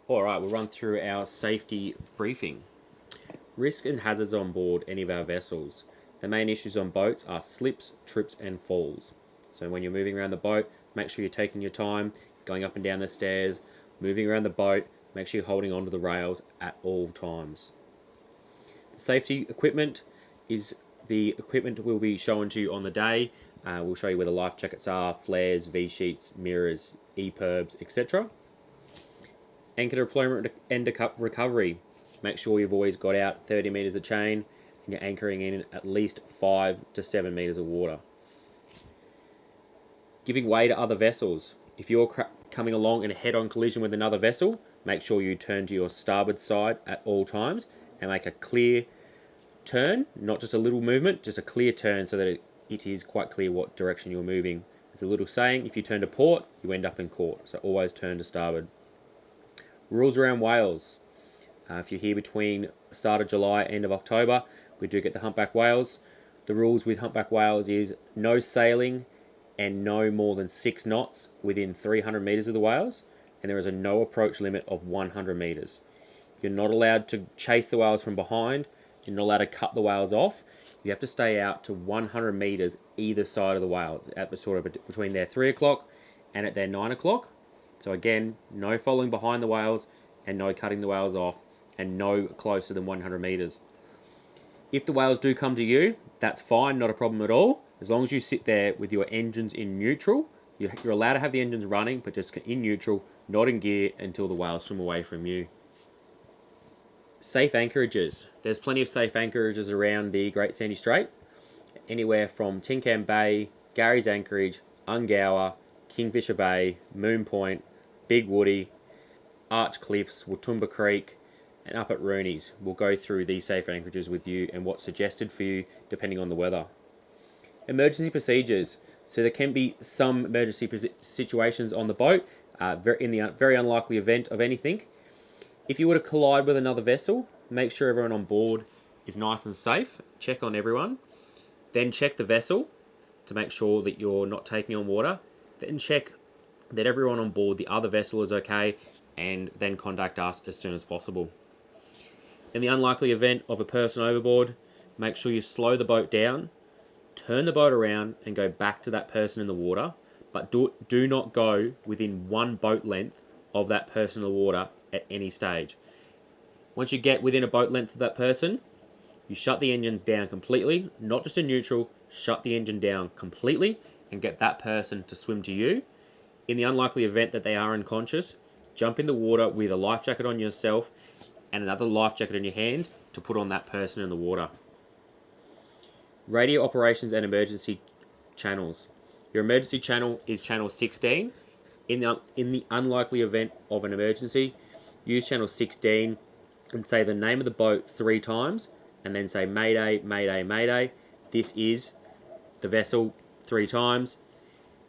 Alright, we'll run through our safety briefing. Risk and hazards on board any of our vessels. The main issues on boats are slips, trips and falls. So when you're moving around the boat, make sure you're taking your time, going up and down the stairs, moving around the boat, make sure you're holding onto the rails at all times. The safety equipment is the equipment we'll be showing to you on the day. We'll show you where the life jackets are, flares, V-sheets, mirrors, EPIRBs, etc. Anchor deployment and recovery. Make sure you've always got out 30 metres of chain and you're anchoring in at least 5 to 7 metres of water. Giving way to other vessels. If you're coming along in a head-on collision with another vessel, make sure you turn to your starboard side at all times and make a clear turn, not just a little movement, just a clear turn so that it is quite clear what direction you're moving. There's a little saying, if you turn to port, you end up in court. So always turn to starboard. Rules around whales. If you're here between start of July, end of October, we do get the humpback whales. The rules with humpback whales is no sailing and no more than 6 knots within 300 metres of the whales, and there is a no approach limit of 100 metres. You're not allowed to chase the whales from behind, you're not allowed to cut the whales off. You have to stay out to 100 metres either side of the whales, at the sort of between their 3 o'clock and at their 9 o'clock. So again, no following behind the whales and no cutting the whales off and no closer than 100 metres. If the whales do come to you, that's fine, not a problem at all. As long as you sit there with your engines in neutral, you're allowed to have the engines running, but just in neutral, not in gear until the whales swim away from you. Safe anchorages. There's plenty of safe anchorages around the Great Sandy Strait, anywhere from Tin Can Bay, Gary's Anchorage, Ungower, Kingfisher Bay, Moon Point, Big Woody, Arch Cliffs, Watumba Creek, and up at Rooney's. We'll go through these safe anchorages with you and what's suggested for you depending on the weather. Emergency procedures. So there can be some emergency situations on the boat in the very unlikely event of anything. If you were to collide with another vessel, make sure everyone on board is nice and safe. Check on everyone. Then check the vessel to make sure that you're not taking on water. Then check that everyone on board the other vessel is okay, and then contact us as soon as possible. In the unlikely event of a person overboard, make sure you slow the boat down, turn the boat around and go back to that person in the water, but do not go within 1 boat length of that person in the water at any stage. Once you get within a boat length of that person, you shut the engines down completely, not just in neutral, shut the engine down completely and get that person to swim to you. In the unlikely event that they are unconscious, jump in the water with a life jacket on yourself and another life jacket in your hand to put on that person in the water. Radio operations and emergency channels. Your emergency channel is channel 16. In the unlikely event of an emergency, use channel 16 and say the name of the boat 3 times and then say Mayday, Mayday, Mayday. This is the vessel 3 times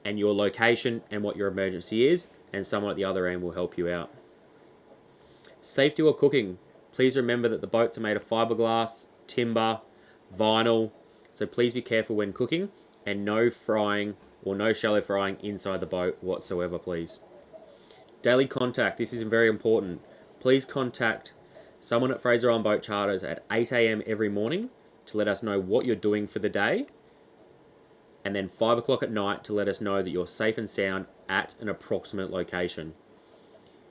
and your location and what your emergency is, and someone at the other end will help you out. Safety while cooking. Please remember that the boats are made of fiberglass, timber, vinyl, so please be careful when cooking, and no frying or no shallow frying inside the boat whatsoever, please. Daily contact. This is very important. Please contact someone at Fraser on Boat Charters at 8 AM every morning to let us know what you're doing for the day, and then 5 o'clock at night to let us know that you're safe and sound at an approximate location.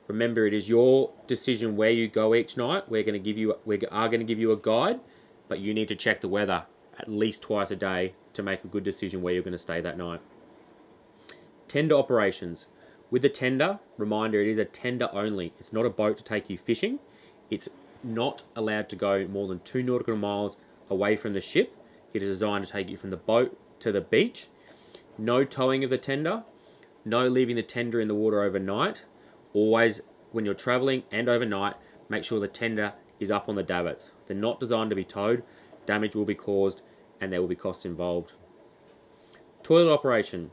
Remember, it is your decision where you go each night. We are going to give you a guide, but you need to check the weather at least twice a day to make a good decision where you're going to stay that night. Tender operations. With the tender, reminder, it is a tender only. It's not a boat to take you fishing. It's not allowed to go more than 2 nautical miles away from the ship. It is designed to take you from the boat to the beach. No towing of the tender. No leaving the tender in the water overnight. Always, when you're traveling and overnight, make sure the tender is up on the davits. They're not designed to be towed. Damage will be caused and there will be costs involved. Toilet operation.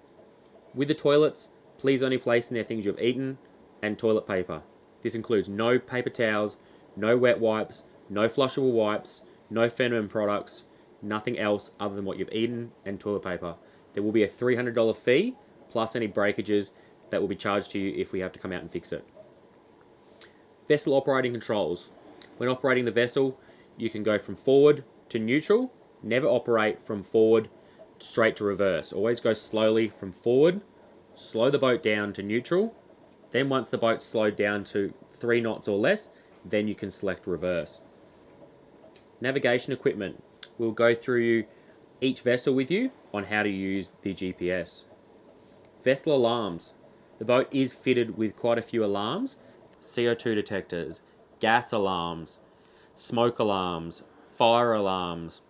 With the toilets, please only place in there things you've eaten and toilet paper. This includes no paper towels, no wet wipes, no flushable wipes, no feminine products, nothing else other than what you've eaten and toilet paper. There will be a $300 fee plus any breakages that will be charged to you if we have to come out and fix it. Vessel operating controls. When operating the vessel, you can go from forward to neutral. Never operate from forward straight to reverse. Always go slowly from forward, slow the boat down to neutral. Then once the boat's slowed down to 3 knots or less, then you can select reverse. Navigation equipment. We'll go through each vessel with you on how to use the GPS. Vessel alarms. The boat is fitted with quite a few alarms. CO2 detectors, gas alarms, smoke alarms, fire alarms,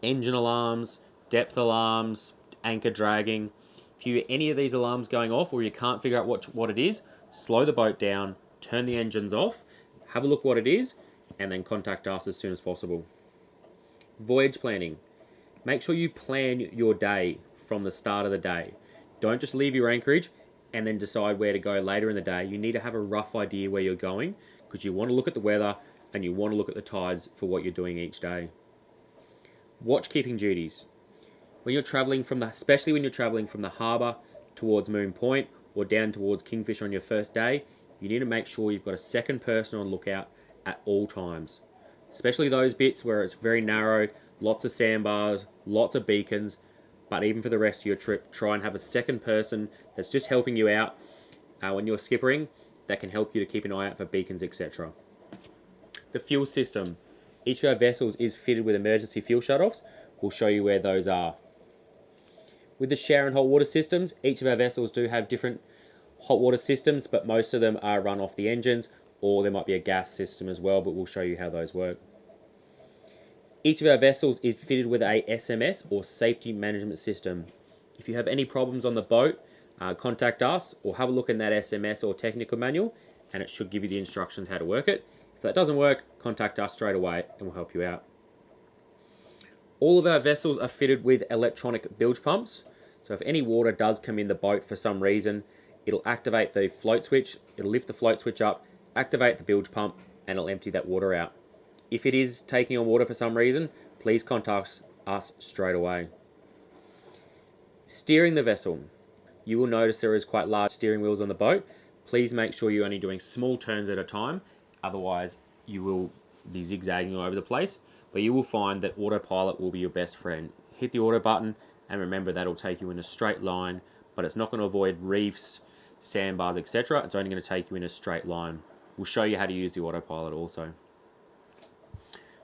engine alarms, depth alarms, anchor dragging. If you hear any of these alarms going off or you can't figure out what it is, slow the boat down, turn the engines off, have a look what it is, and then contact us as soon as possible. Voyage planning. Make sure you plan your day from the start of the day. Don't just leave your anchorage and then decide where to go later in the day. You need to have a rough idea where you're going because you want to look at the weather and you want to look at the tides for what you're doing each day. Watch keeping duties. When you're traveling especially when you're traveling from the harbour towards Moon Point or down towards Kingfisher on your first day, you need to make sure you've got a second person on lookout at all times. Especially those bits where it's very narrow, lots of sandbars, lots of beacons, but even for the rest of your trip, try and have a second person that's just helping you out when you're skippering that can help you to keep an eye out for beacons, etc. The fuel system. Each of our vessels is fitted with emergency fuel shutoffs. We'll show you where those are. With the shower and hot water systems, each of our vessels do have different hot water systems, but most of them are run off the engines, or there might be a gas system as well, but we'll show you how those work. Each of our vessels is fitted with a SMS or safety management system. If you have any problems on the boat, contact us or have a look in that SMS or technical manual and it should give you the instructions how to work it. If that doesn't work, contact us straight away and we'll help you out. All of our vessels are fitted with electronic bilge pumps. So if any water does come in the boat for some reason, it'll activate the float switch, it'll lift the float switch up, activate the bilge pump and it'll empty that water out. If it is taking on water for some reason, please contact us straight away. Steering the vessel. You will notice there is quite large steering wheels on the boat. Please make sure you're only doing small turns at a time, otherwise you will be zigzagging all over the place. But you will find that autopilot will be your best friend. Hit the auto button and remember that'll take you in a straight line, but it's not going to avoid reefs, sandbars, etc. It's only going to take you in a straight line. We'll show you how to use the autopilot also.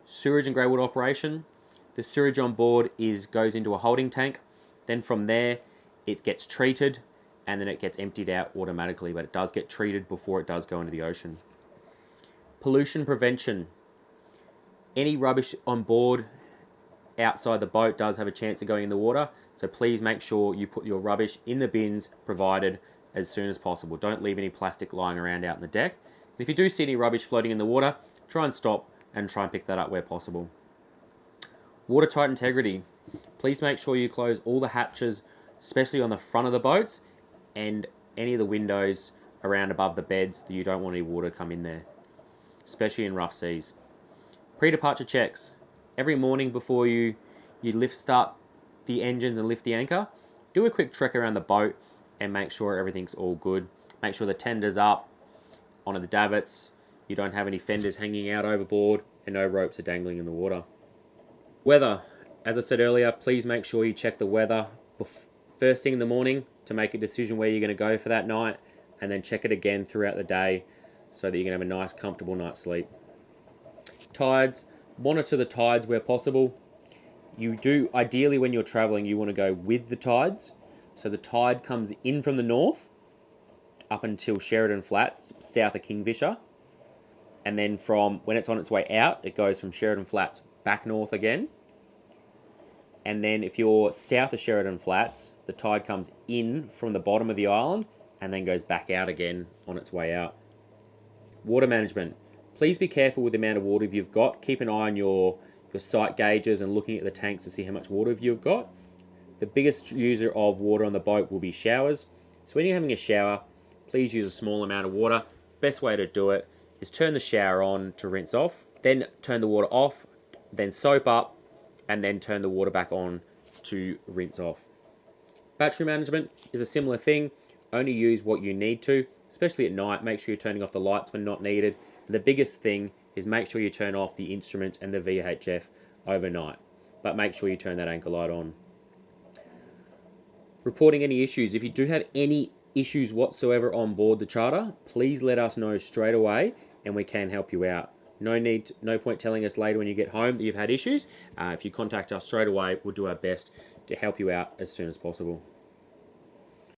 Sewerage and grey water operation. The sewage on board goes into a holding tank. Then from there, it gets treated and then it gets emptied out automatically, but it does get treated before it does go into the ocean. Pollution prevention. Any rubbish on board outside the boat does have a chance of going in the water, so please make sure you put your rubbish in the bins provided as soon as possible. Don't leave any plastic lying around out on the deck. If you do see any rubbish floating in the water, try and stop and try and pick that up where possible. Watertight integrity. Please make sure you close all the hatches, especially on the front of the boats and any of the windows around above the beds that you don't want any water to come in there, especially in rough seas. Pre-departure checks. Every morning before you start the engines and lift the anchor, do a quick trek around the boat and make sure everything's all good. Make sure the tender's up onto the davits, you don't have any fenders hanging out overboard, and no ropes are dangling in the water. Weather. As I said earlier, please make sure you check the weather first thing in the morning to make a decision where you're going to go for that night, and then check it again throughout the day so that you can have a nice, comfortable night's sleep. Tides. Monitor the tides where possible. Ideally when you're traveling, you want to go with the tides. So the tide comes in from the north up until Sheridan Flats, south of Kingfisher. And then from when it's on its way out, it goes from Sheridan Flats back north again. And then if you're south of Sheridan Flats, the tide comes in from the bottom of the island and then goes back out again on its way out. Water management. Please be careful with the amount of water you've got. Keep an eye on your sight gauges and looking at the tanks to see how much water you've got. The biggest user of water on the boat will be showers. So when you're having a shower, please use a small amount of water. Best way to do it is turn the shower on to rinse off, then turn the water off, then soap up, and then turn the water back on to rinse off. Battery management is a similar thing. Only use what you need to, especially at night. Make sure you're turning off the lights when not needed. And the biggest thing is make sure you turn off the instruments and the VHF overnight, but make sure you turn that anchor light on. Reporting any issues. If you do have any issues whatsoever on board the charter, please let us know straight away and we can help you out. No point telling us later when you get home that you've had issues. If you contact us straight away, we'll do our best to help you out as soon as possible.